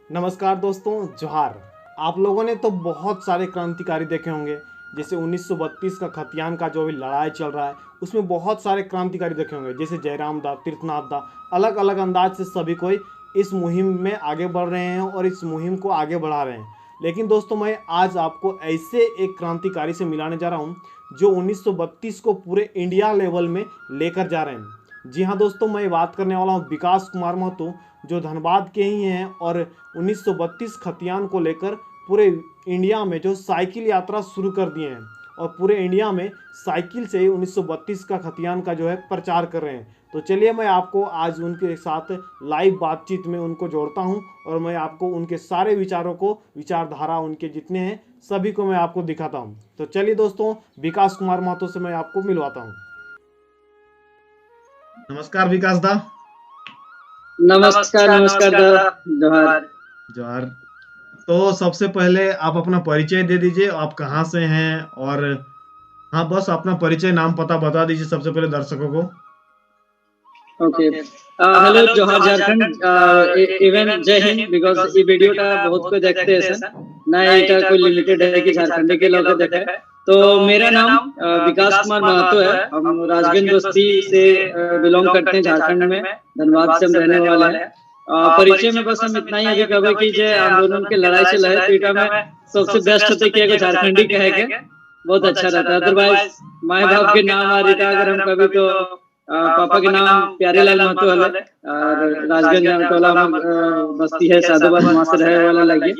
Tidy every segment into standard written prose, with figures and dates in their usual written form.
नमस्कार दोस्तों, जोहार। आप लोगों ने तो बहुत सारे क्रांतिकारी देखे होंगे। जैसे 1932 का खतियान का जो भी लड़ाई चल रहा है, उसमें बहुत सारे क्रांतिकारी देखे होंगे, जैसे जयराम दा, तीर्थनाथ दा। अलग अलग अंदाज से सभी कोई इस मुहिम में आगे बढ़ रहे हैं और इस मुहिम को आगे बढ़ा रहे हैं। लेकिन दोस्तों, मैं आज आपको ऐसे एक क्रांतिकारी से मिलाने जा रहा हूँ जो 1932 को पूरे इंडिया लेवल में लेकर जा रहे हैं। जी हाँ दोस्तों, मैं बात करने वाला हूँ विकास कुमार महतो, जो धनबाद के ही हैं और 1932 खतियान को लेकर पूरे इंडिया में जो साइकिल यात्रा शुरू कर दिए हैं और पूरे इंडिया में साइकिल से ही 1932 का खतियान का जो है प्रचार कर रहे हैं। तो चलिए, मैं आपको आज उनके साथ लाइव बातचीत में उनको जोड़ता हूं और मैं आपको उनके सारे विचारों को, विचारधारा उनके जितने हैं सभी को मैं आपको दिखाता हूं। तो चलिए दोस्तों, विकास कुमार महतो से मैं आपको मिलवाता हूं। नमस्कार विकास दा। नमस्कार दा। जोहार। जोहार। तो सबसे पहले आप अपना परिचय दे दीजिए, आप कहाँ से हैं, और हाँ बस अपना परिचय, नाम पता बता दीजिए सबसे पहले दर्शकों को। ओके, हेलो जोहार झारखंड, इवन जय हिंद, बिकॉज ये वीडियो टा बहुत को देखते हैं सर, ना এটা कोई लिमिटेड है कि झारखंड के लोग देखे हैं। तो मेरा नाम विकास कुमार महतो है। हम राजगंज बस्ती से बिलोंग करते हैं, झारखंड में, धनबाद से हम रहने वाले हैं। परिचय में बस हम इतना ही अभी कहे कि जो आंदोलन के लड़ाई से लहे पीटा में सबसे बेस्ट होता है कि झारखंडी कहे के बहुत अच्छा रहता है। अदरवाइज माए बाप के नाम आ रहा अगर हम कभी तो पापा के नाम प्यारेलाल महतो है और राजगंज टोला बस्ती है, साधुबाद वहां से रहे वाला लगे।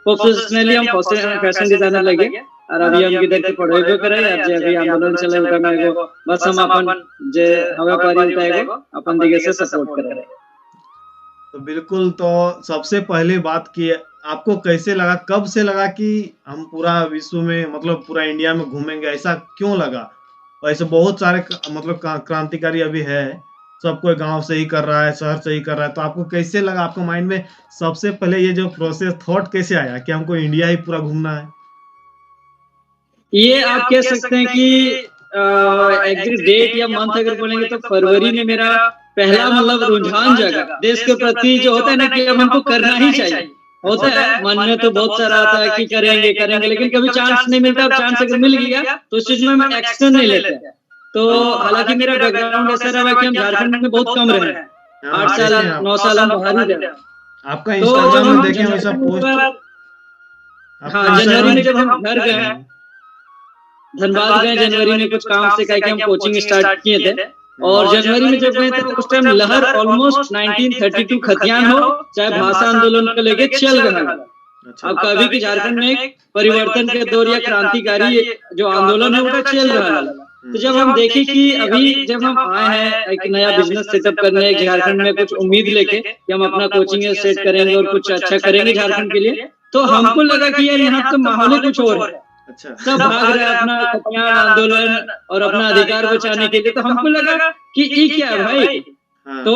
प्रोफेशनली हम फैशन डिजाइनर लगे और अभी हम इधर के पढ़ाई करे और जे अभी आंदोलन चले उठा में एगो बस हम अपन जे हवा पारी उठा एगो अपन दिगे से सपोर्ट करे। तो बिल्कुल, तो सबसे पहले बात की, आपको कैसे लगा, कब से लगा कि हम पूरा विश्व में, मतलब पूरा इंडिया में घूमेंगे, ऐसा क्यों लगा? ऐसे बहुत सारे मतलब क्रांतिकारी अभी है, सब कोई गांव से ही कर रहा है, शहर से ही कर रहा है, तो आपको कैसे लगा, आपको माइंड में सबसे पहले ये जो प्रोसेस थॉट कैसे आया कि हमको इंडिया ही पूरा घूमना है? ये आप कह सकते हैं कि एग्जैक्ट डेट या मंथ अगर बोलेंगे तो फरवरी में मेरा पहला मतलब रुझान जगा देश के प्रति, जो होता है ना कि अब हमको करना ही चाहिए। होता है मन में तो बहुत सारा आता है कि करेंगे करेंगे, लेकिन कभी चांस नहीं मिलता। अब चांस अगर मिल गया तो उस चीज में हम एक्शन नहीं लेते। तो हालांकि मेरा बैकग्राउंड ऐसा रहा कि हम झारखंड में बहुत कम रहे, 8 साल 9 साल हम बाहर ही रहे। आपका इंस्टाग्राम में देखे वैसा पोस्ट। हाँ, जनवरी में जब हम घर गए, धनबाद गए, जनवरी में कुछ काम से कह के हम कोचिंग स्टार्ट किए थे और जनवरी में जब गए थे उस टाइम लहर ऑलमोस्ट 1932 खतियान हो चाहे भाषा आंदोलन को लेके चल रहा है। अब कभी की झारखंड में एक परिवर्तन के दौर या क्रांतिकारी जो आंदोलन है वो चल रहा है। तो जब हम देखे कि अभी जब हम आए हैं एक नया बिजनेस सेटअप करने झारखंड में, कुछ उम्मीद लेके कि हम अपना कोचिंग सेट करेंगे और कुछ अच्छा करेंगे झारखंड के लिए, तो हमको लगा कि यार यहाँ तो माहौल ही कुछ और है। सब भाग रहे हैं अपना खतियान आंदोलन और अपना अधिकार बचाने के लिए। तो हमको लगा कि ये क्या है भाई। तो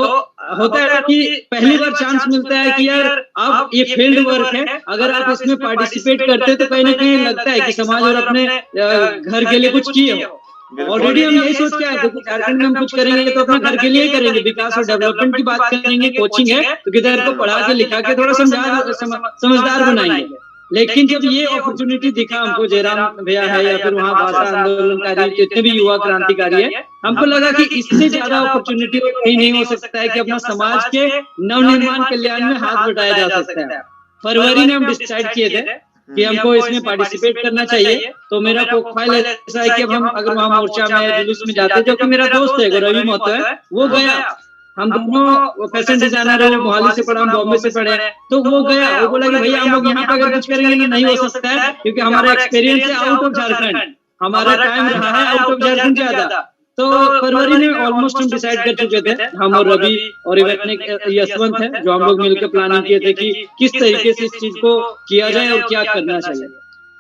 होता है कि पहली बार चांस मिलता है कि यार अब ये फील्ड वर्क है, अगर आप इसमें पार्टिसिपेट करते तो कहीं ना कहीं लगता है कि समाज और अपने घर के लिए कुछ किए हो। ऑलरेडी हम यही सोच के आए थे कि झारखंड में हम कुछ करेंगे तो अपना घर के लिए ही करेंगे, विकास और डेवलपमेंट की बात करेंगे। कोचिंग है तो किधर को पढ़ा के लिखा के थोड़ा समझदार बनाएंगे। लेकिन जब ये अपॉर्चुनिटी दिखा हमको, जयराम भैया है या फिर वहाँ भाषा आंदोलनकारी जितने भी युवा क्रांतिकारी है, हमको लगा कि इससे ज्यादा अपॉर्चुनिटी कहीं नहीं हो सकता है कि अपना समाज के नवनिर्माण कल्याण में हाथ बटाया जा सकता है। फरवरी में हम डिसाइड किए थे कि हमको इसमें पार्टिसिपेट करना चाहिए। तो मेरा प्रोफाइल ऐसा है कि अब हम अगर वहाँ मोर्चा में जुलूस में जाते, जो कि मेरा दोस्त है रवि महतो है, वो गया। हम दोनों फैशन डिजाइनर है, वो मोहाली से पढ़ा, हम बॉम्बे से पढ़े, तो वो गया, वो बोला कि भैया हम लोग यहाँ पे अगर कुछ करेंगे ना नहीं हो सकता है, क्योंकि हमारा एक्सपीरियंस है आउट ऑफ झारखंड, हमारा टाइम रहा है आउट ऑफ झारखंड ज्यादा। तो फरवरी में ऑलमोस्ट हम डिसाइड कर चुके थे, हम और रवि और यशवंत है, जो हम लोग मिलकर प्लानिंग किए थे कि किस तरीके से इस चीज को किया जाए और क्या करना चाहिए।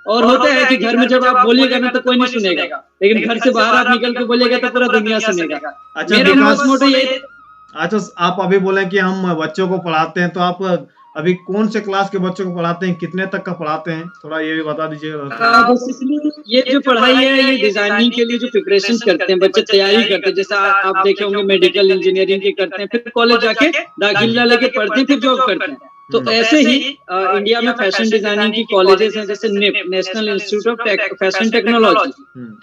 और होता है कि घर में जब आप बोलिएगा ना तो कोई नहीं सुनेगा, लेकिन घर से बाहर आप निकल के बोलिएगा तो पूरा दुनिया सुनेगा। मेरा मोटो ये। अच्छा, आप अभी बोले कि हम बच्चों को पढ़ाते हैं, तो आप अभी कौन से क्लास के बच्चों को पढ़ाते हैं, कितने तक का पढ़ाते हैं, थोड़ा ये भी बता दीजिएगा। ये जो पढ़ाई है ये डिजाइनिंग के लिए जो प्रिपरेशन करते हैं बच्चे, तैयारी करते हैं, जैसे आप देखे होंगे मेडिकल इंजीनियरिंग के करते हैं, फिर कॉलेज जाके दाखिला लेके पढ़ते हैं, फिर जॉब करते हैं। तो ऐसे ही इंडिया में फैशन डिजाइनिंग की कॉलेजेस हैं, जैसे निप, national institute of fashion technology.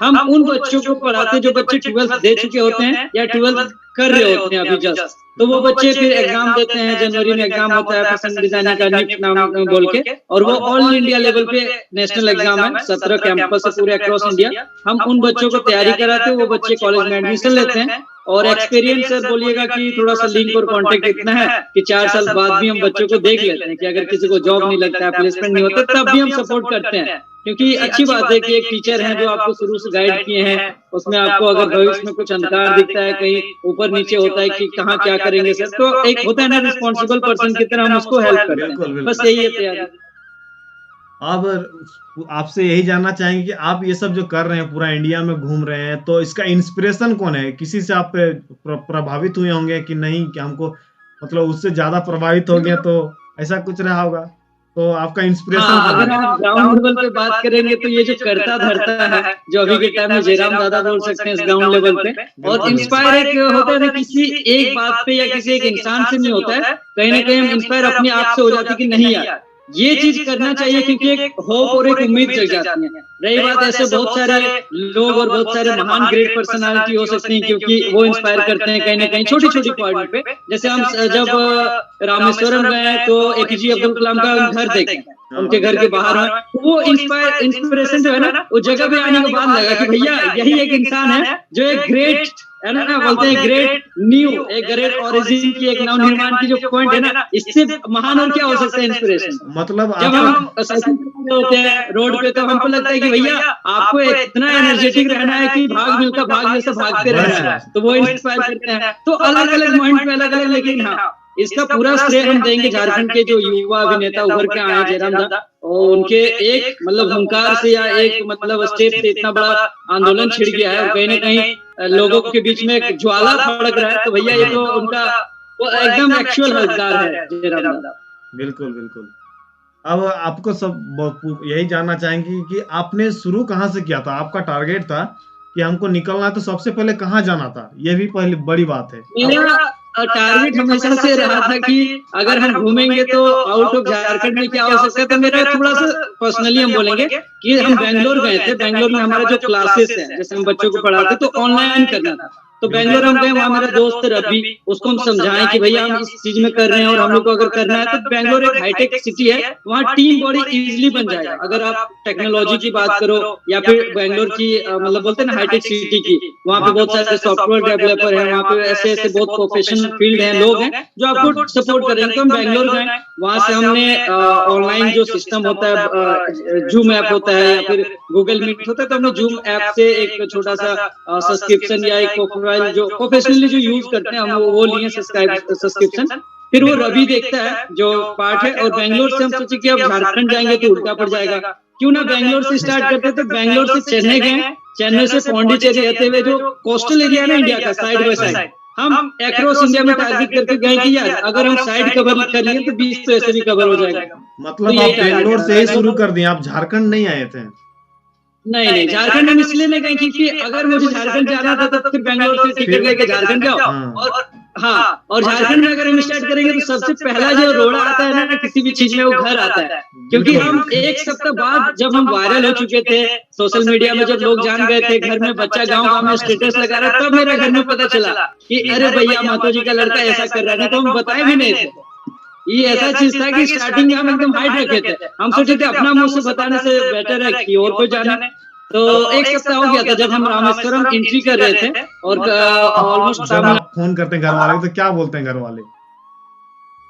हम उन बच्चों को पढ़ाते जो बच्चे 12th दे चुके होते हैं या 12th कर रहे होते हैं अभी जस्ट, तो वो बच्चे फिर एग्जाम देते हैं। जनवरी में एग्जाम होता है फैशन डिजाइनिंग का, निप नाम बोल के, और वो ऑल इंडिया लेवल पे नेशनल एग्जाम है, 17 कैंपस है पूरे अक्रॉस इंडिया। हम उन बच्चों को तैयारी कराते हैं, वो बच्चे कॉलेज में एडमिशन लेते हैं। और एक्सपीरियंस से बोलिएगा कि थोड़ा सा लिंक और कांटेक्ट इतना है कि 4 साल बाद भी हम बच्चों को देख लेते हैं कि अगर किसी को जॉब नहीं लगता है, प्लेसमेंट नहीं होता, तब भी हम सपोर्ट करते हैं। क्योंकि अच्छी बात है कि एक टीचर है जो आपको शुरू से गाइड किए हैं, उसमें आपको अगर भविष्य में कुछ अंधकार दिखता है, कहीं ऊपर नीचे होता है कि कहाँ क्या करेंगे सर, तो एक होता है ना रिस्पॉन्सिबल पर्सन की तरह हम उसको हेल्प करते हैं। बस यही है तैयारी। अब आपसे यही जानना चाहेंगे कि आप ये सब जो कर रहे हैं, पूरा इंडिया में घूम रहे हैं, तो इसका इंस्पिरेशन कौन है? किसी से आप प्रभावित हुए होंगे कि नहीं, कि हमको मतलब उससे ज्यादा प्रभावित हो गया, तो ऐसा कुछ रहा होगा? तो आपका इंस्पिरेशन अगर आप ग्राउंड लेवल पे बात करेंगे तो ये जो करता धरता है, जो अभी के टाइम में जयराम दादा बोल सकते हैं इस ग्राउंड लेवल पे। और इंस्पायर एक होता है ना, किसी एक बात पे या किसी एक इंसान से नहीं होता है, कहीं ना कहीं हम इंस्पायर अपने आप से हो जाते हैं कि नहीं यार ये चीज करना चाहिए, क्योंकि एक होप और एक उम्मीद जग जाती है। रही बात, ऐसे बहुत सारे लोग और बहुत सारे महान ग्रेट पर्सनालिटी हो सकते हैं, क्योंकि वो इंस्पायर करते हैं कहीं ना कहीं छोटी छोटी पॉइंट पे। जैसे हम जब रामेश्वरम गए तो एपीजे अब्दुल कलाम का घर देखे, उनके घर के बाहर है, वो इंस्पिरेशन जो है ना, वो जगह पे आने के बाद लगा कि भैया यही एक इंसान है जो एक ग्रेट है ना, बोलते हैं ग्रेट न्यू, एक ग्रेट ओरिजिन की, एक नव निर्माण की जो पॉइंट है ना, इससे महान और क्या हो सकता है इंस्पिरेशन। मतलब जब हम होते हैं रोड पे तो हमको लगता है कि भैया आपको इतना एनर्जेटिक रहना है कि भाग मिलकर भाग जैसे भागते रहना है, तो वो इंस्पायर करते हैं। तो अलग अलग पॉइंट पे अलग अलग, लेकिन हाँ इसका पूरा श्रेय हम देंगे झारखंड के जो युवा अभिनेता उभर के आए जयराम दा, और उनके एक मतलब हुंकार से या एक मतलब स्टेप से इतना बड़ा आंदोलन छिड़ गया है, और कहीं ना कहीं लोगों के बीच में एक ज्वाला भड़क रहा है। तो भैया ये तो उनका वो एकदम एक्चुअल हकदार है जयराम दा। बिल्कुल बिल्कुल। अब आपको सब यही जानना चाहेंगे कि आपने शुरू कहाँ से किया था? आपका टारगेट था कि हमको निकलना है, तो सबसे पहले कहाँ जाना था? ये भी पहली बड़ी बात है। मेरा टारगेट हमेशा से रहा था कि अगर हम घूमेंगे तो आउट ऑफ झारखंड में क्या हो सकता है। तो मेरा थोड़ा सा पर्सनली हम बोलेंगे कि हम बेंगलोर गए थे। बेंगलोर में हमारे जो क्लासेस हैं, जैसे हम बच्चों को पढ़ाते तो ऑनलाइन करना था, तो बेंगलोर हम गए, वहाँ मेरा दोस्त रवि, उसको हम समझाएं कि भैया हम इस चीज में कर रहे हैं और हम लोग को अगर करना है तो बेंगलोर एक हाईटेक सिटी है, वहाँ टीम बड़ी इजीली बन जाएगा। अगर आप टेक्नोलॉजी की बात करो या फिर बेंगलोर की मतलब बोलते हैं ना हाईटेक सिटी की, वहाँ पे बहुत सारे सॉफ्टवेयर डेवलपर हैं, वहाँ पे ऐसे ऐसे बहुत प्रोफेशनल फील्ड हैं, लोग हैं जो आपको सपोर्ट करेंगे। तो हम बेंगलोर गए, वहाँ से हमने ऑनलाइन जो सिस्टम होता है, जूम ऐप होता है या फिर गूगल मीट होता है, तो हमने जूम ऐप से एक छोटा सा सब्सक्रिप्शन या एक जो प्रोफेशनली जो यूज करते हैं हम वो लिए सब्सक्रिप्शन। फिर वो रवि देखता है जो पार्ट है, और बेंगलोर से हम सोचे कि अब झारखंड जाएंगे तो उल्टा पड़ जाएगा, क्यों ना बेंगलोर से स्टार्ट करते। तो बेंगलोर से चेन्नई गए, चेन्नई से पौंडीचेरी रहते हुए जो कोस्टल एरिया है ना इंडिया का, साइड बाय साइड हम अक्रॉस इंडिया में टारगेट करके गए कि यार अगर हम साइड कवर कर लिए तो 20 तो ऐसे भी कवर हो जाएगा। मतलब आप बेंगलोर से ही शुरू कर दिए, आप झारखंड नहीं आए थे? नहीं, झारखंड हम इसलिए नहीं गए क्योंकि अगर मुझे झारखंड जाना था तो फिर बेंगलोर से टिकट लेके झारखंड जाओ, और झारखंड में अगर हम स्टार्ट करेंगे तो सबसे पहला जो रोड़ा आता है ना किसी भी चीज में, वो घर आता है। क्योंकि हम एक सप्ताह बाद जब हम वायरल हो चुके थे सोशल मीडिया में, जब लोग जान गए थे, घर में बच्चा गाँव में स्टेटस लगा रहा, तब मेरे घर में पता चला कि अरे भैया मातो जी का लड़का ऐसा कर रहा था, तो हम बताए भी नहीं थे। ये ऐसा चीज था कि स्टार्टिंग में हम एकदम हाइड रखे थे, हम सोचे थे अपना मुंह से बताने से बेटर है कि और कोई जाने। तो एक सप्ताह हो गया था जब हम रामेश्वरम एंट्री कर रहे थे, और ऑलमोस्ट फोन करते हैं घर वाले तो क्या बोलते हैं घर वाले?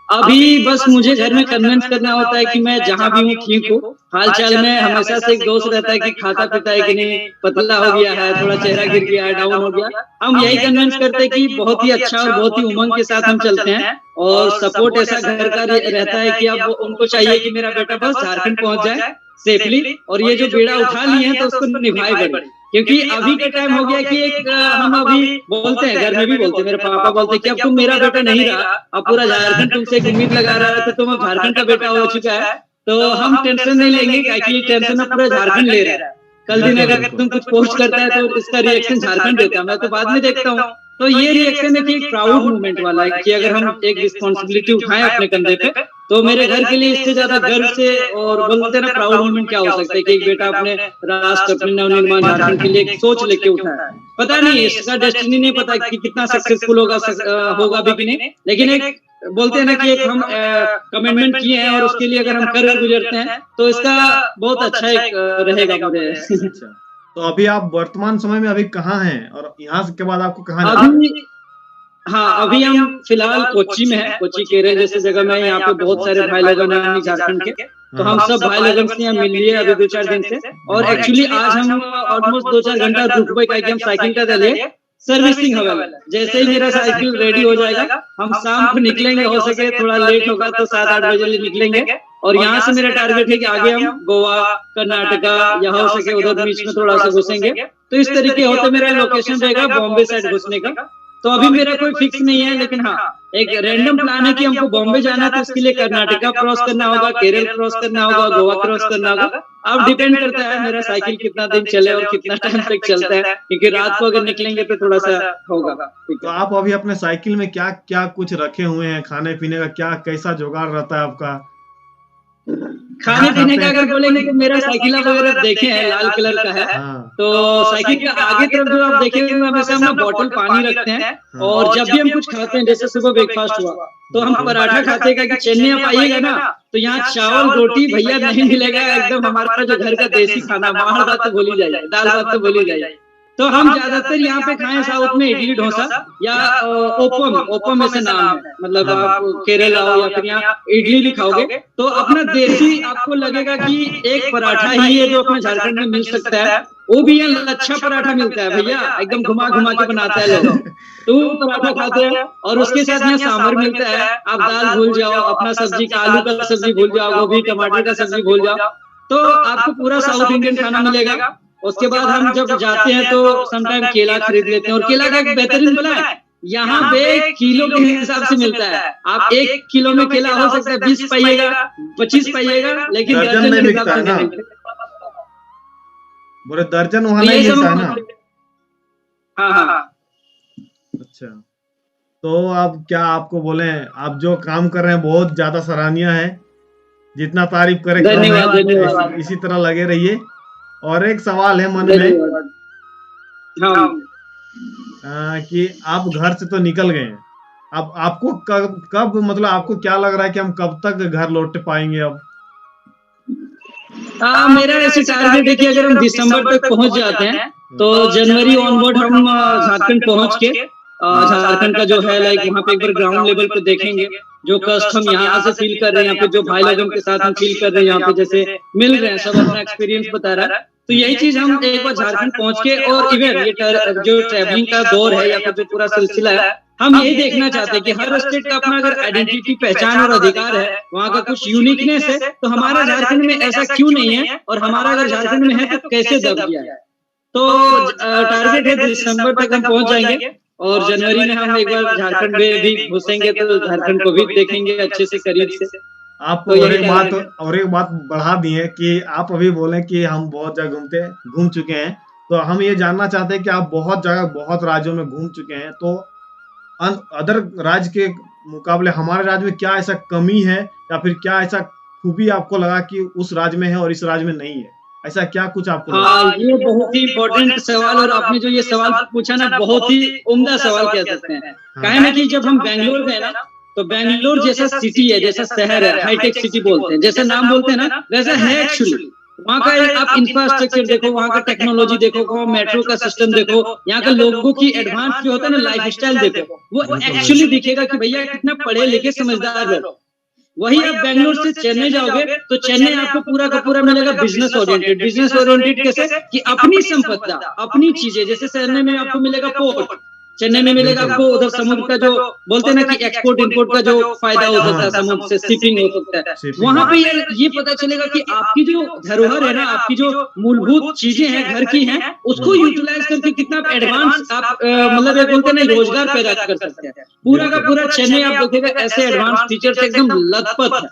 अभी बस मुझे घर में कन्विंस करना होता है कि मैं जहाँ भी हूँ ठीक हूँ। हाल चाल में हमेशा से एक दोस्त रहता है कि खाता पीता है कि नहीं, पतला हो गया है, थोड़ा चेहरा गिर गया है, डाउन हो गया। हम यही कन्विंस करते हैं कि बहुत ही अच्छा और बहुत ही उमंग के साथ हम चलते हैं, और सपोर्ट ऐसा घर का रहता है कि अब उनको चाहिए कि मेरा बेटा बस झारखंड पहुंच जाए सेफली, और ये जो बेड़ा उठा लिए हैं तो उसको निभाए बड़े। क्योंकि अभी के टाइम हो गया कि एक हम अभी बोलते हैं, घर में भी बोलते हैं, मेरे पापा बोलते हैं कि अब तुम मेरा बेटा नहीं रहा, अब पूरा झारखंड तुमसे एक उम्मीद लगा रहा है, तो तुम अब झारखंड का बेटा हो चुका है, तो हम टेंशन नहीं लेंगे, क्योंकि टेंशन अब पूरा झारखंड ले रहा है। कल दिन अगर तुम कुछ पोस्ट करता है तो इसका रिएक्शन झारखंड देता है, मैं तो बाद में देखता हूँ। तो ये रिएक्शन है कि एक प्राउड मूवमेंट वाला है कि अगर हम एक रिस्पॉन्सिबिलिटी उठाएं अपने कंधे पे, तो मेरे घर के लिए इससे ज्यादा गर्व से और बोलते ना प्राउड मोमेंट क्या हो सकता है कि एक बेटा अपने राष्ट्र, अपने नवनिर्माण झारखंड के लिए एक सोच लेके उठा है। पता नहीं इसका डेस्टिनी नहीं पता कि कितना सक्सेसफुल होगा भी कि नहीं, लेकिन एक बोलते हैं ना कि एक हम कमिटमेंट किए हैं और उसके लिए अगर हम कर गुजरते हैं तो इसका बहुत अच्छा एक रहेगा मुझे। अच्छा, तो अभी आप वर्तमान समय में अभी कहाँ हैं और यहाँ के बाद आपको कहाँ अभी अभी हम फिलहाल कोच्चि में है, कोच्चि केरल जैसे जगह में। यहाँ पे बहुत सारे भाई लोग हैं झारखंड के, तो हम सब भाई लोगों से यहाँ मिल लिए अभी 2-4 दिन से। और एक्चुअली आज हम ऑलमोस्ट 2-4 घंटा रुक गए कि हम साइकिल का दलिए सर्विसिंग हवा। जैसे ही मेरा साइकिल रेडी हो जाएगा हम शाम को निकलेंगे, हो सके थोड़ा लेट होगा तो 7-8 बजे निकलेंगे। और यहाँ से मेरा टारगेट है कि आगे हम गोवा, कर्नाटका या हो सके उधर बीच में थोड़ा सा घुसेंगे। तो इस तरीके होते मेरा लोकेशन रहेगा बॉम्बे साइड घुसने का। तो अभी मेरा कोई फिक्स नहीं है, लेकिन हाँ एक रैंडम प्लान है कि हमको बॉम्बे जाना है, तो उसके लिए कर्नाटका क्रॉस करना होगा, केरल क्रॉस करना होगा, गोवा क्रॉस करना होगा। अब डिपेंड करता है मेरा साइकिल कितना दिन चले और कितना टाइम तक चलता है, क्योंकि रात को अगर निकलेंगे तो थोड़ा सा होगा। तो आप अभी अपने साइकिल में क्या क्या कुछ रखे हुए हैं, खाने पीने का क्या कैसा जुगाड़ रहता है आपका? खाने पीने का अगर बोलेंगे तो मेरा साइकिल वगैरह देखे हैं लाल कलर का है। तो साइकिल के आगे तरफ जो आप देखेंगे हमेशा हम बॉटल पानी रखते हैं। और जब भी हम कुछ खाते हैं, जैसे सुबह ब्रेकफास्ट हुआ तो हम पराठा खाते हैं, कि चेन्नई आप आइएगा ना तो यहाँ चावल रोटी भैया नहीं मिलेगा, एकदम हमारा जो घर का देसी खाना, बाहर बात तो बोली जाए, दाल बात तो बोली जाए। तो हम ज्यादातर यहाँ पे खाएं साउथ में इडली डोसा या ओपम ऐसे नाम है, मतलब आप केरल आओ या फिर यहाँ इडली भी खाओगे तो अपना देसी आपको लगेगा कि एक पराठा ही है जो अपने झारखंड में मिल सकता है। वो भी यहाँ लच्छा पराठा मिलता है भैया, एकदम घुमा घुमा के बनाता है लोग, तो पराठा खाते हैं। और उसके साथ यहाँ सांभर मिलता है। आप दाल भूल जाओ, अपना सब्जी का आलू का सब्जी भूल जाओ, गोभी टमाटर का सब्जी भूल जाओ, तो आपको पूरा साउथ इंडियन खाना मिलेगा। उसके बाद हम जब जाते हैं तो समटाइम केला खरीद लेते हैं। और केला का एक बेहतरीन बोला है, यहाँ पे किलो के हिसाब से मिलता है। आप 1 किलो में केला हो सकता है 20 पाइएगा, 25 पाइएगा, लेकिन दर्जन के हिसाब से नहीं मिलता। बोले दर्जन वहाँ नहीं मिलता है ना? हाँ। अच्छा, तो अब क्या आपको बोले, आप जो काम कर रहे हैं बहुत ज्यादा सराहनीय है, जितना तारीफ करें धन्यवाद। इसी तरह लगे रहिए। और एक सवाल है मन में कि आप घर से तो निकल गए हैं, अब आपको कब मतलब आपको क्या लग रहा है कि हम कब तक घर लौट पाएंगे? अब मेरा ऐसे टारगेट है कि अगर हम दिसंबर तक पहुंच जाते हैं तो जनवरी ऑनवर्ड हम झारखंड पहुंच के झारखंड का जो है लाइक वहाँ पे एक बार ग्राउंड लेवल पे देखेंगे जो कष्ट हम यहाँ से फील कर रहे हैं, यहाँ पे जो भाई लोगों के साथ हम फील कर रहे हैं, यहाँ पे जैसे मिल रहे हैं, सब अपना एक्सपीरियंस बता रहा है। तो यही चीज हम एक बार झारखंड पहुंच के, और इवन ये जो ट्रैवलिंग का दौर है या फिर जो पूरा सिलसिला है, हम यही देखना चाहते हैं कि हर स्टेट का अपना अगर आइडेंटिटी, पहचान और अधिकार है, वहाँ का कुछ यूनिकनेस है, तो हमारा झारखंड में ऐसा क्यों नहीं है, और हमारा अगर झारखंड में है तो कैसे दब गया है। तो टारगेट है दिसंबर तक हम पहुंच जाएंगे और जनवरी में हम एक बार झारखंड में भी घुसेंगे तो झारखंड को भी देखेंगे अच्छे से करीब से। आप तो और एक बात बढ़ा दी है कि आप अभी बोले कि हम बहुत जगह घूम चुके हैं, तो हम ये जानना चाहते हैं कि आप बहुत जगह, बहुत राज्यों में घूम चुके हैं, तो अदर राज्य के मुकाबले हमारे राज्य में क्या ऐसा कमी है या फिर क्या ऐसा खूबी आपको लगा कि उस राज्य में है और इस राज्य में नहीं है? ऐसा क्या कुछ आपको लगा? ये बहुत ही इम्पोर्टेंट सवाल, और आपने जो ये सवाल पूछा ना, बहुत ही उम्दा सवाल कह सकते हैं। कहे ना कि जब हम बेंगलोर गए ना, तो बेंगलोर जैसा सिटी है, जैसा शहर है, हाईटेक सिटी बोलते हैं, जैसा नाम बोलते हैं ना, वैसा है एक्चुअली। वहाँ का आप इंफ्रास्ट्रक्चर देखो, वहाँ का टेक्नोलॉजी देखो, वहाँ मेट्रो का सिस्टम देखो, यहाँ के लोगों की एडवांस जो होता है ना लाइफ स्टाइल देखो, वो एक्चुअली दिखेगा कि भैया कितना पढ़े लिखे समझदार लोग। वही आप बेंगलोर से चेन्नई जाओगे तो चेन्नई आपको पूरा का पूरा मिलेगा बिजनेस ओरिएंटेड। बिजनेस ओरिएंटेड कैसे कि अपनी संपदा, अपनी चीजें, जैसे चेन्नई में आपको मिलेगा पोर्ट, चेन्नई में मिलेगा आपको उधर समुद्र का जो बोलते हैं ना कि एक्सपोर्ट इंपोर्ट का जो फायदा हो सकता है, समुद्र से शिपिंग हो सकता है, वहां पे ये पता चलेगा कि आपकी जो धरोहर है ना, आपकी जो मूलभूत चीजें हैं घर की हैं, उसको यूटिलाइज करके कितना एडवांस आप मतलब एक बोलते हैं ना रोजगार पैदा कर सकते हैं। पूरा का पूरा चेन्नई आप देखिएगा ऐसे एडवांस फीचर से एकदम लथपथ है,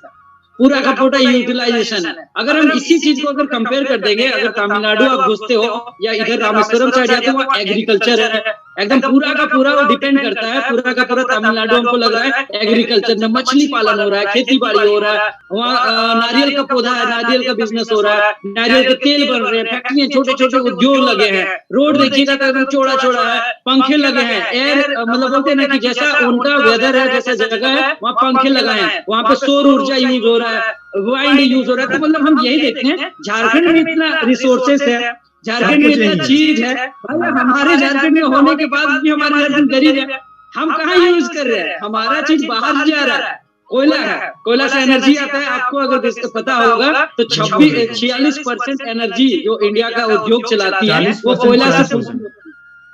पूरा का पूरा यूटिलाइजेशन है। अगर हम इसी चीज को अगर कंपेयर कर देंगे, अगर तमिलनाडु आप घुसते हो या इधर रामेश्वरम साइड जाते हो, वहाँ एग्रीकल्चर है, एकदम पूरा का पूरा वो डिपेंड करता है, पूरा का पूरा तमिलनाडु हमको लग रहा है एग्रीकल्चर में, मछली पालन हो रहा है, खेती बाड़ी हो रहा है, वहाँ नारियल का पौधा है, नारियल का बिजनेस हो रहा है, नारियल के तेल बन रहे हैं, फैक्ट्रियां, छोटे छोटे उद्योग लगे हैं, रोड देखिएगा तो एकदम चौड़ा चौड़ा है, पंखे लगे हैं, एयर मतलब बोलते हैं ना कि जैसा उनका वेदर है, जैसा जगह है, वहाँ पंखे लगाए हैं, वहाँ पे सौर ऊर्जा यूज हो रहा है, वाइंड यूज हो रहा है। तो मतलब हम यही देखते हैं झारखंड में इतना रिसोर्सेस है, झारखंड में इतना चीज है, हमारे झारखंड में होने के बाद भी हमारे झारखंड गरीब है, हम कहाँ यूज कर रहे हैं, हमारा चीज बाहर जा रहा है। कोयला है, कोयला से एनर्जी आता है, आपको अगर पता होगा तो 46% एनर्जी जो इंडिया का उद्योग चलाती है वो कोयला से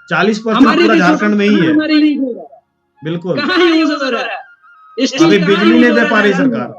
40% पूरा झारखंड में ही है। बिल्कुल, कहाँ यूज हो रहा है, अभी बिजली नहीं दे पा रही सरकार,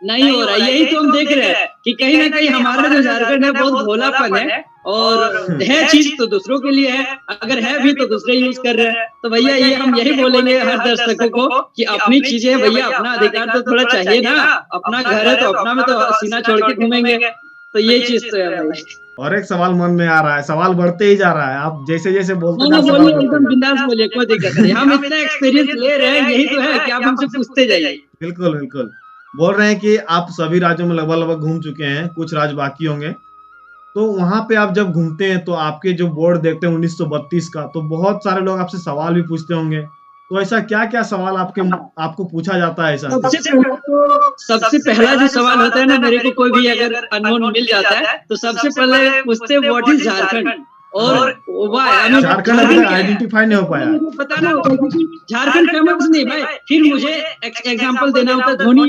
नहीं हो रहा। यही तो हम देख रहे हैं कि कहीं ना कहीं हमारा जो झारखंड है बहुत भोलापन है, और है चीज तो दूसरों के लिए है, अगर है भी तो दूसरे यूज कर रहे हैं। तो भैया ये हम यही बोलेंगे हर दर्शकों को कि अपनी चीजें है भैया, अपना अधिकार तो थोड़ा चाहिए ना, अपना घर है तो अपना में तो सीना छोड़ के घूमेंगे, तो ये चीज तो है भाई। और एक सवाल मन में आ रहा है, सवाल बढ़ते ही जा रहा है, आप जैसे जैसे बोलते हैं बोलिए, एकदम बिंदास बोलिए, कोई दिक्कत नहीं, हम इतना एक्सपीरियंस ले रहे हैं, यही तो है कि आप हमसे पूछते जाइए। बिल्कुल बिल्कुल, बोल रहे हैं कि आप सभी राज्यों में लगभग घूम चुके हैं, कुछ राज्य बाकी होंगे, तो वहां पे आप जब घूमते हैं तो आपके जो बोर्ड देखते हैं 1932 का, तो बहुत सारे लोग आपसे सवाल भी पूछते होंगे, तो ऐसा क्या क्या सवाल आपको पूछा जाता है? ऐसा सबसे पहला जो सवाल होता है ना, मेरे को कोई भी अगर अननोन मिल जाता है तो सबसे पहले पूछते व्हाट इज झारखंड, और झारखंड अभी आइडेंटिफाई नहीं हो पाया, पता ना झारखंड फेमस नहीं भाई। फिर मुझे एग्जांपल देना होता है धोनी,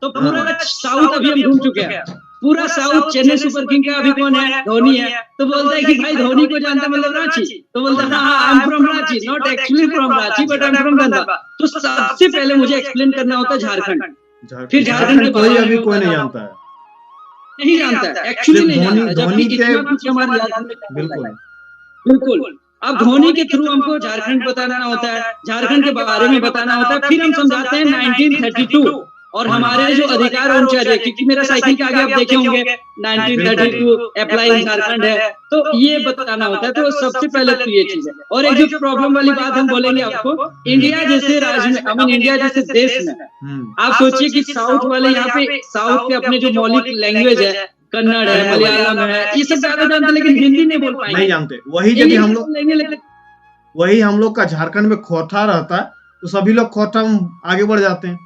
तो पूरा साउथ अभी हम घूम चुके हैं, पूरा साउथ, चेन्नई सुपर किंग का अभी कौन है, धोनी है, तो बोलता है कि भाई धोनी को जानता मतलब रांची, तो बोलता है हाँ I am from Ranchi, not actually from Ranchi but I am from Dhanbad. तो सबसे पहले मुझे एक्सप्लेन करना होता है झारखंड, फिर झारखंड के कोई अभी कोई नहीं जानता है, नहीं जानता है, एक्चुअली नहीं जानता, जबकि इतना कुछ हमारे बिल्कुल बिल्कुल। अब धोनी के थ्रू हमको झारखंड बताना होता है, झारखंड के बारे में बताना होता है, फिर हम समझाते हैं 1932 और हमारे जो अधिकार होने चाहिए, क्योंकि मेरा साइकिल के आगे आप देखे होंगे 1932 अप्लाई इन झारखंड है, तो ये बताना होता है। तो सबसे पहले तो ये चीज है। और एक जो प्रॉब्लम वाली बात हम बोलेंगे आपको, इंडिया जैसे राज्य में, आई मीन इंडिया जैसे देश में, आप सोचिए कि साउथ वाले यहाँ पे, साउथ के अपने जो मौलिक लैंग्वेज है, कन्नड़ है, मलयालम है, ये सब ज्यादा जानते, लेकिन हिंदी नहीं बोल पाएंगे, नहीं जानते। वही हम लोग का झारखंड में खोटा रहता है, तो सभी लोग खोटा आगे बढ़ जाते हैं,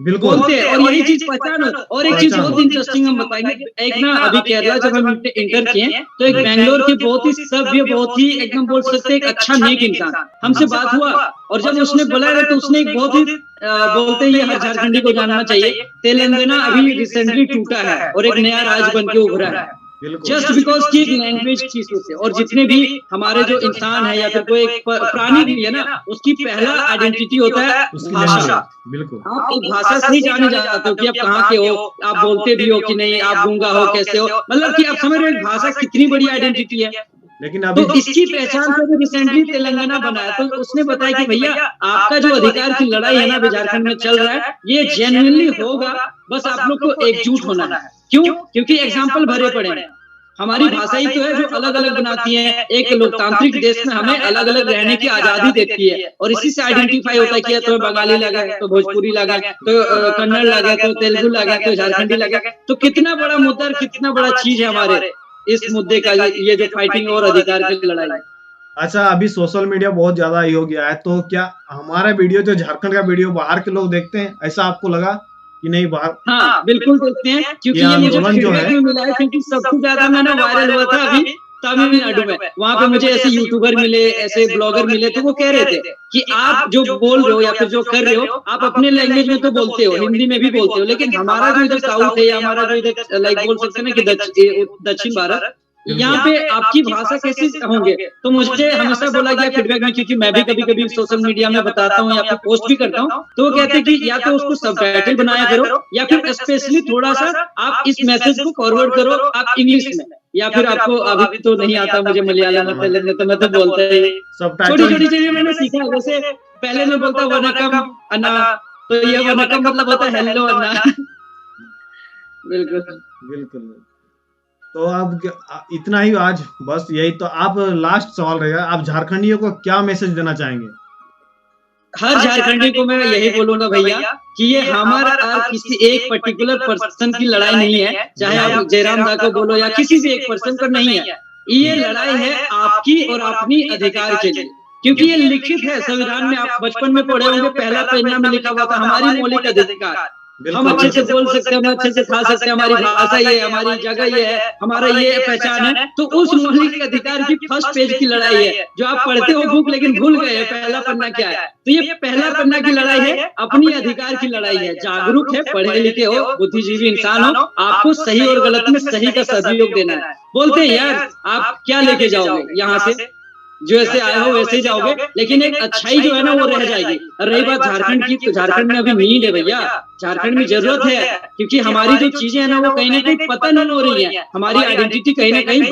बिल्कुल बोलते हैं, और यही चीज पहचान। और एक चीज बहुत इंटरेस्टिंग हम बताएंगे, एक ना अभी केरला जब हम इंटर किए तो एक बैंगलोर के बहुत ही सभ्य, बहुत ही एकदम बोल सकते एक अच्छा नेक इंसान हमसे बात हुआ, और जब उसने बोला तो उसने एक बहुत ही बोलते ही हर झारखंडी को जानना चाहिए, तेलंगाना अभी रिसेंटली टूटा है और एक नया राज्य बन के उभरा है, जस्ट बिकॉज की लैंग्वेज की से। और जितने भी हमारे जो इंसान है या फिर कोई प्राणी भी है ना, उसकी पहला आइडेंटिटी होता है भाषा। बिल्कुल, आप एक भाषा से ही जाने जाते हो कि आप कहाँ के हो, आप बोलते भी हो कि नहीं, आप गूंगा हो, कैसे हो, मतलब कि आप समझ रहे हो भाषा कितनी बड़ी आइडेंटिटी है। लेकिन अभी तो इसकी पहचान से रिसेंटली तेलंगाना बनाया, तो उसने बताया कि भैया आपका जो अधिकार की लड़ाई है ना अभी झारखंड में चल रहा है, ये जेन्युइनली होगा, बस आप लोग को एकजुट होना है। क्यों? क्योंकि एग्जाम्पल भरे पड़े हैं, हमारी भाषा ही तो है जो अलग अलग बनाती है। एक लोकतांत्रिक देश में हमें अलग अलग रहने की आजादी देती है, और इसी से आइडेंटिफाई होता है कि तो बंगाली लगा है, तो भोजपुरी लगा है, तो कन्नड़ लगा है, तो तेलुगु लगा है, तो झारखंडी लगा है। तो कितना बड़ा मुद्दा, कितना बड़ा चीज है हमारे इस मुद्दे का, ये जो फाइटिंग और अधिकार की लड़ाई। अच्छा, अभी सोशल मीडिया बहुत ज्यादा ही हो गया है, तो क्या हमारा वीडियो, जो झारखंड का वीडियो, बाहर के लोग देखते हैं, ऐसा आपको लगा कि नहीं बाहर? हाँ बिल्कुल देखते हैं, क्योंकि ये मुझे फीडबैक भी मिला है, क्योंकि सबसे ज्यादा मैंने वायरल हुआ था अभी तमिलनाडु में। वहां पे मुझे ऐसे यूट्यूबर मिले, ऐसे ब्लॉगर मिले, तो वो कह रहे थे कि आप जो बोल रहे हो या फिर जो कर रहे हो, आप अपने लैंग्वेज में तो बोलते हो, हिंदी में भी बोलते हो, लेकिन हमारा जो इधर साउथ है, या हमारा जो इधर लाइक बोल सकते हैं ना कि दक्षिण भारत, यहाँ पे आपकी भाषा कैसे होंगे। तो मुझे हमेशा बोला गया फीडबैक में, क्योंकि मैं भी कभी कभी सोशल मीडिया में बताता हूँ या फिर पोस्ट भी करता हूँ, तो वो कहते हैं कि या तो उसको सबटाइटल बनाया करो, या फिर स्पेशली थोड़ा सा आप इस मैसेज को फॉरवर्ड करो आप इंग्लिश में, या फिर आपको अभी तो नहीं आता मुझे मलयालम में, तेलुगु तो मैं तो बोलता ही, छोटी छोटी चीजें मैंने सीखा। जैसे पहले मैं बोलता वनकम अन्ना, तो ये वनकम मतलब होता है हेलो अन्ना। बिल्कुल बिल्कुल। तो अब इतना ही आज, बस यही। तो आप लास्ट सवाल रहेगा, आप झारखंडियों को क्या मैसेज देना चाहेंगे? हर झारखंडी को मैं यही बोलूंगा भैया कि ये हमारा और किसी एक पर्टिकुलर पर्सन की लड़ाई नहीं है, चाहे आप जयराम दा को बोलो या किसी भी एक पर्सन पर नहीं है। ये लड़ाई है आपकी और अपनी अधिकार के लिए, क्योंकि ये लिखित है संविधान में। आप बचपन में पढ़े होंगे, पहला पन्ना में लिखा हुआ था हमारी मौलिक अधिकार। हम अच्छे से बोल सकते हैं, हम अच्छे से खा सकते हैं, हमारी भाषा ये है, हमारी जगह ये है, हमारा ये पहचान है। तो उस मौलिक अधिकार की फर्स्ट पेज की लड़ाई है, जो आप पढ़ते हो बुक लेकिन भूल गए हैं पहला पन्ना क्या है। तो ये पहला पन्ना की लड़ाई है, अपनी अधिकार की लड़ाई है। जागरूक है, पढ़े लिखे हो, बुद्धिजीवी इंसान हो, आपको सही और गलत में सही का सहयोग देना है। बोलते हैं यार आप क्या लेके जाओगे यहाँ से, जो ऐसे आए हो वैसे ही जाओगे, लेकिन एक अच्छाई जो है ना वो रह जाएगी। रही बात झारखंड की, तो झारखंड में अभी नीड है भैया, झारखंड में जरूरत है, क्योंकि हमारी जो चीजें है ना वो कहीं ना कहीं पता नहीं हो रही है। हमारी आइडेंटिटी कहीं ना कहीं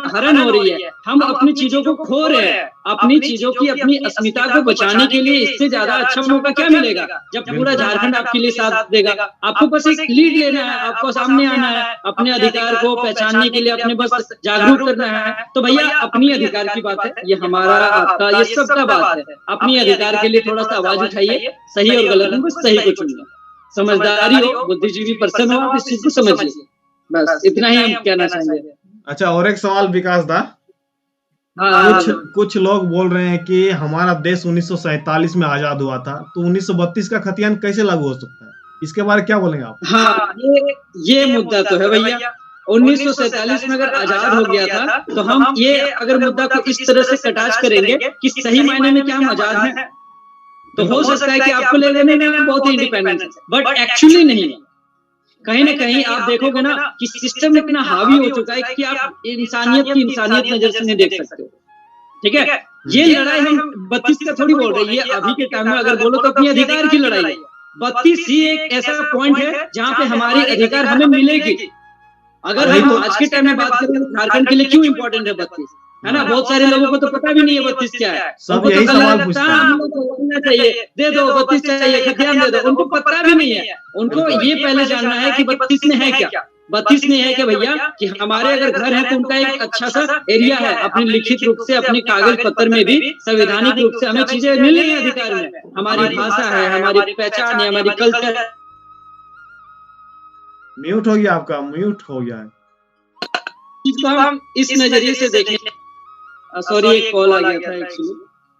हरण हो रही है। हम अपनी चीजों को खो रहे हैं, अपनी चीजों की अपनी अस्मिता को बचाने के लिए इससे ज्यादा अच्छा मौका क्या मिलेगा जब पूरा झारखंड आपके लिए साथ देगा। आपको बस एक लीड लेना है, आपको सामने आना है, अपने अधिकार को पहचानने के लिए अपने बस जागरूक करना है। तो भैया अपनी अधिकार की बात है, ये हमारा आपका ये सबका बात है। अपनी अधिकार के लिए थोड़ा सा आवाज उठाइए, सही और गलत में सही को चुनिए। समझदारी हो, बुद्धिजीवी पर्सन हो, आप इस चीज को समझिए। बस इतना ही हम कहना चाहेंगे। अच्छा, और एक सवाल विकास दा। हाँ, कुछ लोग बोल रहे हैं कि हमारा देश 1947 में आजाद हुआ था, तो 1932 का खतियान कैसे लागू हो सकता है? इसके बारे में क्या बोलेंगे आप? हाँ, ये मुद्दा तो है भैया। 1947 में अगर आजाद हो गया था, तो हम ये अगर मुद्दा को इस तरह से कटाच करेंगे कि सही मायने में क्या हम आजाद हैं, तो हो सकता है कि आपको ले लेने में बहुत ही इंडिपेंडेंस है, बट एक्चुअली नहीं है। कहीं ना कहीं आप देखोगे ना कि सिस्टम इतना हावी हो चुका है कि आप इंसानियत की इंसानियत नजर से नहीं देख सकते हो। ठीक है, ये लड़ाई हम 32 का थोड़ी बोल रही है, अभी के टाइम में अगर बोलो तो अपने अधिकार की लड़ाई है। 32 ही एक ऐसा पॉइंट है जहाँ पे हमारी अधिकार हमें मिलेगी। अगर हम आज के टाइम में बात करें तो झारखंड के लिए क्यों इंपॉर्टेंट है 32, है ना? बहुत सारे लोगों को तो पता भी नहीं है 32 क्या है। सब यही सवाल पूछते हैं, हम लोग को चाहिए, दे दो 32 चाहिए, खतियान दे दो। उनको पता भी नहीं है, उनको ये पहले जानना है कि 32 में है क्या। 32 में है कि भैया कि हमारे अगर घर है तो उनका एक अच्छा सा एरिया है, अपने लिखित रूप से अपने कागज पत्र में भी संवैधानिक रूप से हमें चीजें मिल रही है अधिकार में। हमारी भाषा है, हमारी पहचान है, हमारी कल्चर। म्यूट हो गया आपका, म्यूट हो गया है। इसको हम इस नजरिए से देखें। सॉरी, एक कॉल आ गया था एक्चुअली,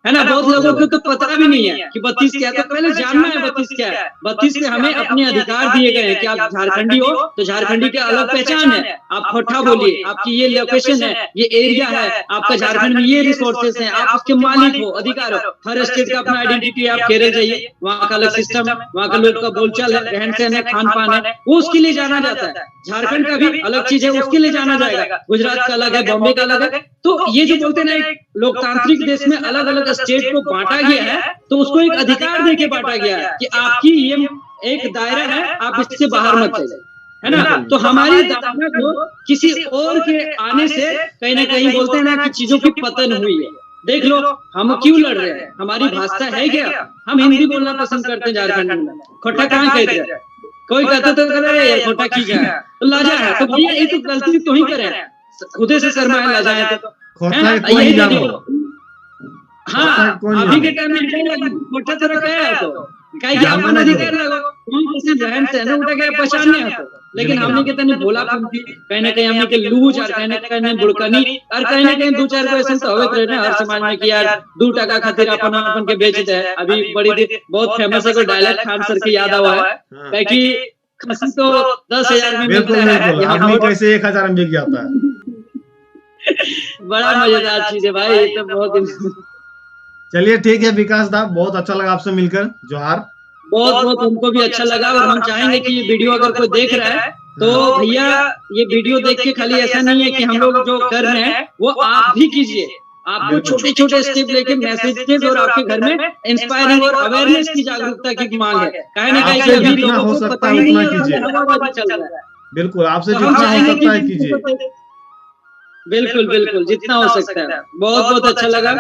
है ना? बहुत लोगों को तो पता भी नहीं है कि 32 क्या है, तो पहले जानना है 32 क्या है। 32 से हमें अपने अधिकार दिए गए हैं कि आप झारखंडी हो तो झारखंडी की अलग पहचान है। आप खोटा बोलिए, आपकी ये लोकेशन है, ये एरिया है, आपका झारखंड में ये रिसोर्सेस हैं, आप उसके मालिक हो, अधिकार हो। हर स्टेट का अपना आइडेंटिटी है। आप केरल जाइए, वहाँ का अलग सिस्टम है, वहाँ का लोग का बोलचाल है, रहन सहन है, खान पान है, वो उसके लिए जाना जाता है। झारखंड का भी अलग चीज है, उसके लिए जाना जाएगा। गुजरात का अलग है, बॉम्बे का अलग है। तो ये जो बोलते हैं ना, एक लोकतांत्रिक देश में अलग अलग स्टेट को बांटा गया है, तो उसको एक अधिकार देके बांटा गया है कि आपकी ये एक दायरा है, आप इससे बाहर मत चले, है ना? तो हमारी दायरा को किसी और के आने से कहीं ना कहीं बोलते हैं ना कि चीजों की पतन हुई है। देख लो हम क्यों लड़ रहे हैं, हमारी भाषा है क्या? हम हिंदी बोलना पसंद करते हैं झारखंड में। खोटा कहाँ कहते हैं? कोई कहते तो करे यार खोटा की जाए, तो लाजा है। तो भैया ये तो गलती तो ही करे, खुदे से शर्माए लाजा है। तो यही देखो, हाँ अभी के टाइम में खोटा तरह क्या है, तो कहीं अपन अधिकार लगो रहन सहन उठा के पहचानने है। तो लेकिन हमने के तनी भोला पंथी, कहीं ना कहीं हमने के लूज और कहीं ना कहीं बुड़कनी और कहीं ना कहीं दो चार को ऐसे तो होते रहे हर समाज में कि यार 2 टका खातिर अपन अपन के बेच दे। अभी बड़ी बहुत फेमस है कोई डायलॉग खान सर की याद हुआ है कि खसी तो 10,000 में मिलता है, यहाँ कैसे 1,000 में बिक जाता है। बड़ा मजेदार चीज है भाई, ये तो बहुत। चलिए ठीक है विकास दा, बहुत अच्छा लगा आपसे मिलकर। जोहार। बहुत बहुत हमको भी अच्छा लगा, और हम चाहेंगे कि ये वीडियो अगर कोई देख रहा है तो भैया ये वीडियो देख के खाली ऐसा नहीं है कि हम लोग जो कर रहे हैं वो आप भी कीजिए। आपको छोटे छोटे स्टेप लेके मैसेजेस और आपके घर में इंस्पायरिंग और अवेयरनेस की जागरूकता की मांग है। कहीं ना कहीं अभी जितना हो सकता है उतना कीजिए। बिल्कुल, आपसे जितना हो सकता है कीजिए। बिल्कुल बिल्कुल, जितना हो सकता है। बहुत बहुत अच्छा लगा,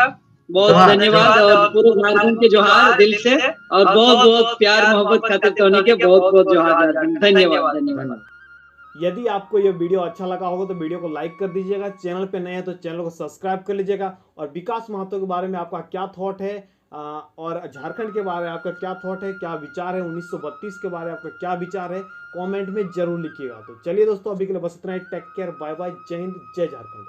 बहुत धन्यवाद, और पूरे झारखंड के जोहार दिल से, और बहुत बहुत प्यार मोहब्बत खातिर टोनी के बहुत बहुत जोहार। धन्यवाद धन्यवाद। यदि आपको यह वीडियो अच्छा लगा होगा तो वीडियो को लाइक कर दीजिएगा, चैनल पे नए हैं तो चैनल को सब्सक्राइब कर लीजिएगा। और विकास महतो के बारे में आपका क्या थॉट है और झारखंड के बारे में आपका क्या थॉट है, क्या विचार है, 1932 के बारे में आपका क्या विचार है, कमेंट में जरूर लिखिएगा। तो चलिए दोस्तों, अभी के लिए बस इतना ही। टेक केयर, बाय बाय, जय हिंद, जय झारखंड।